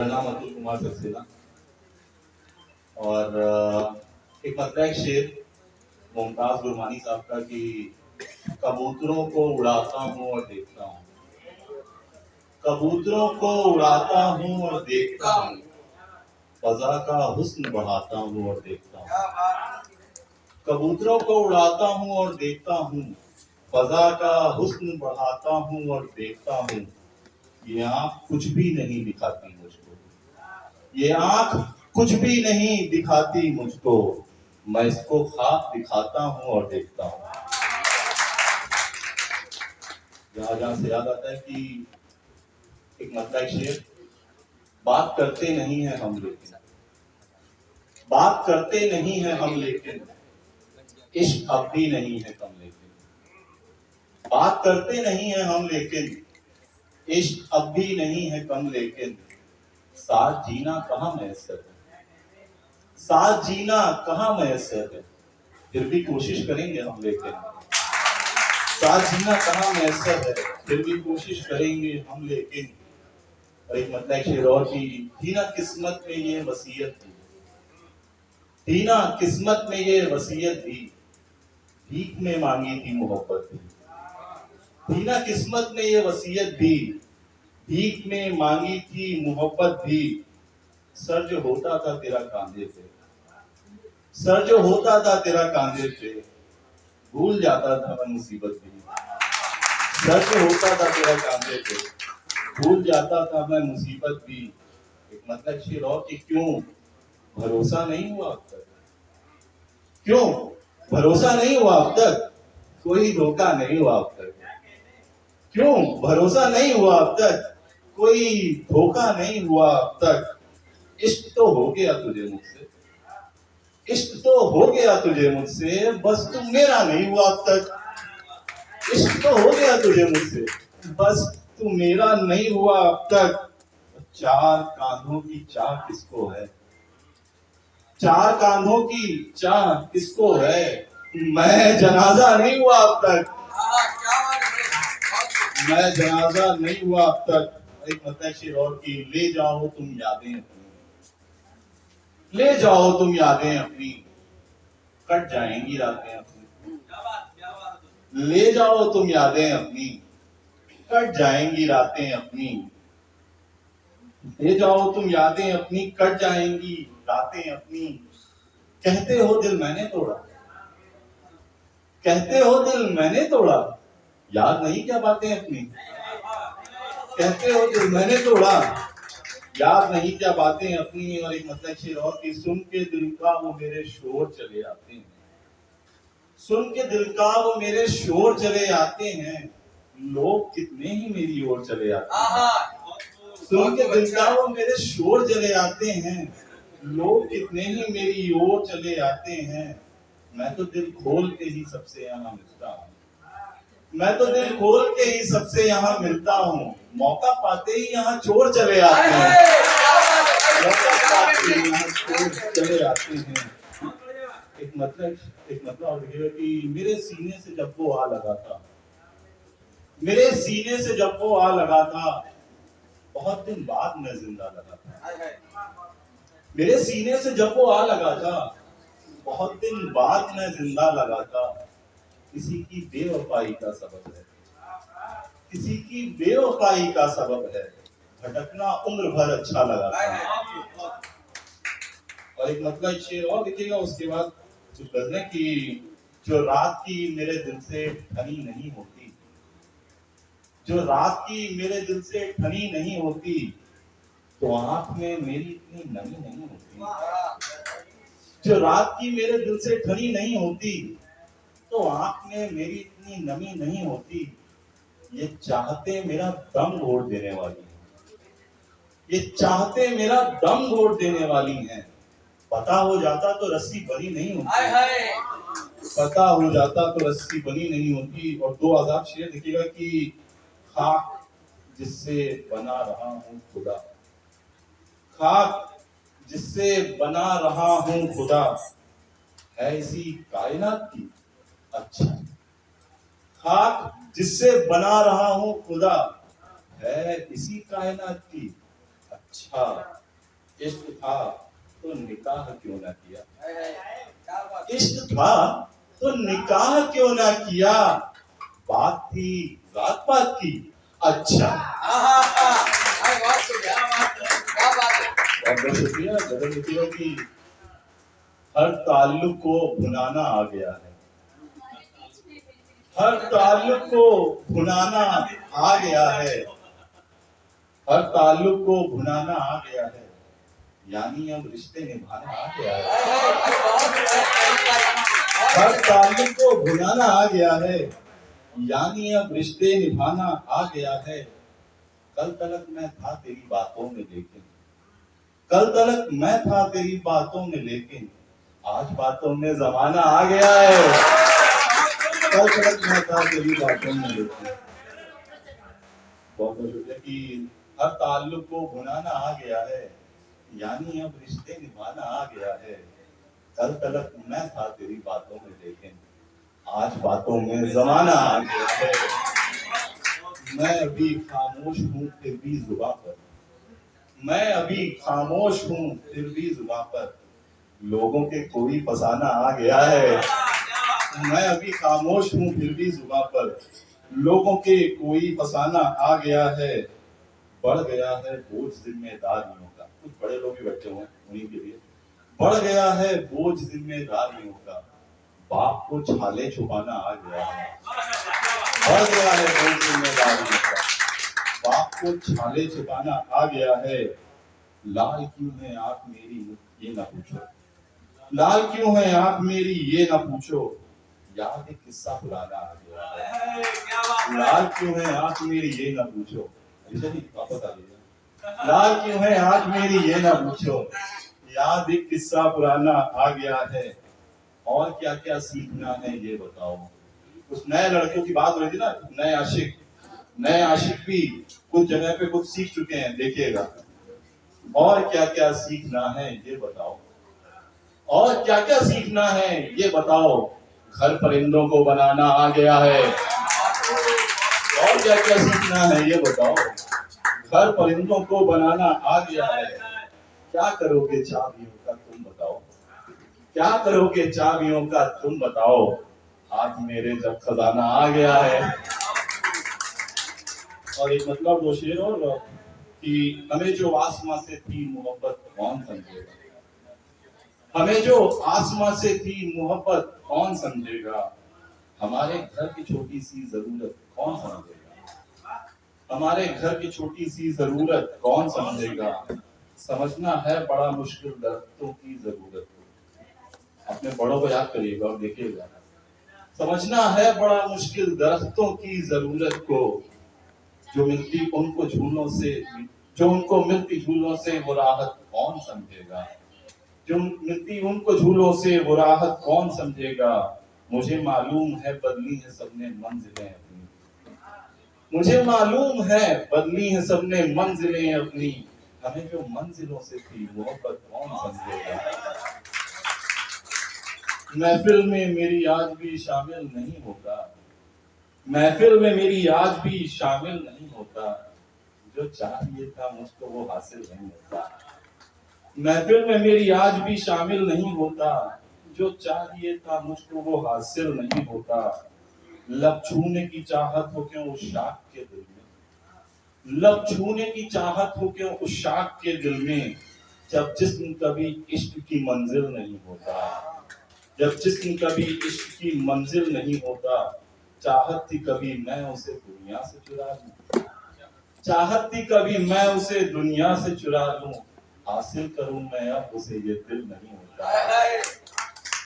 मेरा नाम अतुल कुमार सक्सेना और एक मतलब एक शेर मुमताज गुरबानी साहब का कि कबूतरों को उड़ाता हूँ और देखता हूँ, कबूतरों को उड़ाता हूँ और देखता हूँ, फजा का हुस्न बढ़ाता हूँ और देखता हूँ। कबूतरों को उड़ाता हूँ और देखता हूँ, फजा का हुस्न बढ़ाता हूँ और देखता हूँ। ये आँख कुछ भी नहीं दिखाती मुझको, ये आँख कुछ भी नहीं दिखाती मुझको, मैं इसको ख्वाब दिखाता हूँ और देखता हूँ। जहां जहां से याद आता है कि एक मतलब शेर, बात करते नहीं है हम लेकिन, बात करते नहीं है हम लेकिन, इश्क अब भी नहीं है कम लेकिन, बात करते नहीं है हम लेकिन, इश्क अब भी नहीं है कम लेकिन, साथ जीना कहाँ मैसर है, साथ जीना कहाँ मैसर है, फिर भी कोशिश करेंगे हम लेकिन, साथ जीना कहाँ मैसर है, फिर भी कोशिश करेंगे हम लेकिन। और एक मतलब शेर और की, थी ना किस्मत में ये वसीयत थी, थी ना किस्मत में ये वसीयत भी, भीख में मांगी थी मोहब्बत भी, थी ना किस्मत में ये वसीयत भी, भीख में मांगी थी मोहब्बत भी। सर जो होता था तेरा कांधे पे, सर जो होता था तेरा कांधे पे, भूल जाता था मैं मुसीबत भी। सर जो होता था तेरा कांधे पे, भूल जाता था मैं मुसीबत भी। एक मतलब शेर और कि क्यों भरोसा नहीं हुआ अब तक, क्यों भरोसा नहीं हुआ अब तक, कोई धोखा नहीं हुआ अब तक, क्यों भरोसा नहीं हुआ अब तक, कोई धोखा नहीं हुआ अब तक। इश्क तो हो गया तुझे मुझसे, इश्क तो हो गया तुझे मुझसे, बस तू मेरा नहीं हुआ अब तक। इश्क तो हो गया तुझे मुझसे, बस तू मेरा नहीं हुआ अब तक। चार कांधों की चाह किसको है, चार कांधों की चाह किसको है, मैं जनाजा नहीं हुआ अब तक, मैं जनाजा नहीं हुआ अब तक। एक मतलब शेर और की, ले जाओ तुम यादें अपनी, ले जाओ तुम यादें अपनी, कट जाएंगी रातें अपनी, ले जाओ तुम यादें अपनी, कट जाएंगी रातें अपनी, ले जाओ तुम यादें अपनी, कट जाएंगी रातें अपनी। कहते हो दिल मैंने तोड़ा, कहते हो दिल मैंने तोड़ा, याद नहीं क्या बातें अपनी, कहते हो दिल मैंने तोड़ा, याद नहीं क्या बातें अपनी। और एक मतलब शेर और की, सुन के दिल का वो मेरे शोर चले आते हैं, सुन के दिल का वो मेरे शोर चले आते हैं, लोग कितने ही मेरी ओर चले आते हैं। सुन के दिल का वो मेरे शोर चले आते हैं, लोग कितने ही मेरी ओर चले आते हैं। मैं तो दिल खोल के ही सबसे यहाँ मिलता हूँ, मैं तो दिल खोल के ही सबसे यहाँ मिलता हूँ, मौका पाते ही यहाँ चोर चले आते हैं, मौका पाते ही यहाँ चोर चले आते हैं। एक मतलब और ये है कि मेरे सीने से जब वो आ लगा था, मेरे सीने से जब वो आ लगा था, बहुत दिन बाद मैं जिंदा लगा था। मेरे सीने से जब वो आ लगा था, बहुत दिन बाद मैं जिंदा लगा था। किसी की बेवफाई का सबब है, किसी की बेवफाई का सबब है, भटकना उम्र भर अच्छा लगा था। और एक मतलब शेर और लिखेगा उसके बाद कुछ गजलें कि जो रात की मेरे दिल से ठनी नहीं होती, जो रात की मेरे दिल से ठनी नहीं होती, तो आंख में मेरी इतनी नमी नहीं होती, जो रात की मेरे दिल से ठनी नहीं होती, तो आंख में मेरी इतनी नमी नहीं होती। ये चाहते मेरा दम घोट देने वाली है, ये चाहते मेरा दम घोट देने वाली हैं। पता हो जाता तो रस्सी बनी नहीं होती, पता हो जाता तो रस्सी बनी नहीं होती। और दो आजाद शेर लिखेगा कि खाक जिससे बना रहा हूँ खुदा, खाक जिससे बना रहा हूँ खुदा, है इसी कायनात की अच्छा, खाक जिससे बना रहा हूँ खुदा, है इसी कायनात की अच्छा, इश्क था तो निकाह क्यों ना किया, इश्क था तो निकाह क्यों ना किया, बात थी जात पात की। अच्छा, बहुत बहुत शुक्रिया गगन मित्रों की। हर ताल्लुक को भुनाना आ गया है, हर ताल्लुक को भुनाना आ गया है, हर ताल्लुक को भुनाना आ गया है, यानी अब रिश्ते निभाना आ गया है। हर ताल्लुक को भुनाना आ गया है, यानी अब रिश्ते निभाना आ गया है। कल तलक मैं था तेरी बातों में लेकिन, कल तलक मैं था तेरी बातों में लेकिन, आज बातों में जमाना आ गया है। कल तलक मैं था तेरी बातों में लेकिन, बहुत शुक्रिया कि हर ताल्लुक को भुनाना आ गया है, यानी अब रिश्ते निभाना आ गया है। कल तलक मैं था तेरी बातों में लेकिन, आज बातों में जमाना आ गया है। मैं अभी खामोश हूँ फिर भी जुबां पर, मैं अभी खामोश हूँ फिर भी जुबां पर, लोगों के कोई फसाना आ गया है। मैं अभी खामोश हूँ फिर भी जुबां पर, लोगों के कोई फसाना आ गया है। बढ़ गया है बोझ जिम्मेदारियों का, कुछ बड़े लोग भी बैठे हुए हैं उन्हीं के लिए। बढ़ गया है बोझ जिम्मेदारियों का, बाप को छाले छुपाना आ गया है। बढ़ गया है बोझ जिम्मेदारियों का, बाप को छाले छुपाना आ गया है। लाल क्यों है आंख मेरी ये ना पूछो, लाल क्यों है आंख मेरी ये ना पूछो, याद एक किस्सा पुराना आ गया है। लाल क्यों है आंख मेरी ये ना पूछो, वापस आ गया। लाल क्यों है आंख मेरी ये ना पूछो, याद एक किस्सा पुराना आ गया है। और क्या क्या सीखना है ये बताओ। उस नए लड़कों की बात हो रही थी ना, नए आशिक भी कुछ जगह पे कुछ सीख चुके हैं, देखिएगा। और क्या क्या सीखना है ये बताओ, और क्या क्या सीखना है ये बताओ, घर परिंदों को बनाना आ गया है। और क्या क्या सीखना है ये बताओ, घर परिंदों को बनाना आ गया है। क्या करोगे चाबियों का तुम बताओ, क्या करोगे चाबियों का तुम बताओ, हाथ मेरे जब खजाना आ गया है। और एक मतलब दो शेर और, कि हमें जो आसमां से थी मोहब्बत कौन समझेगा, हमें जो आसमां से थी मोहब्बत कौन समझेगा, हमारे घर की छोटी सी जरूरत कौन समझेगा, हमारे घर की छोटी सी जरूरत कौन समझेगा। समझना है बड़ा मुश्किल दरख्तों की जरूरत को, अपने बड़ों को याद करिएगा और देखिएगा। समझना है बड़ा मुश्किल दरख्तों की जरूरत को, जो मिलती उनको झूलों से, जो उनको मिलती झूलों से वो राहत कौन समझेगा, जो मिलती उनको झूलों से वो राहत कौन समझेगा। मुझे मालूम है बदली है सबने मंजिलें अपनी, मुझे मालूम है बदली है सबने मंजिलें अपनी, हमें जो मंजिलों से थी मोहब्बत कौन समझेगा। महफिल में मेरी आज भी शामिल नहीं होता, महफिल में मेरी आज भी शामिल नहीं होता, जो चाहिए था मुझको वो हासिल नहीं होता। महफिल में मेरी आज भी शामिल नहीं होता, जो चाहिए था मुझको वो हासिल नहीं होता। लब छूने की चाहत हो क्यों उस शाख के दिल में, लब छूने की चाहत हो क्यों उस शाख के दिल में, जब जिस्म कभी इश्क की मंजिल नहीं होता, जब जिस्म कभी इश्क की मंजिल नहीं होता। चाहत थी कभी मैं उसे दुनिया से चुरा लूं, चाहत थी कभी मैं उसे दुनिया से चुरा लूं, हासिल करूं मैं अब उसे ये दिल नहीं होता।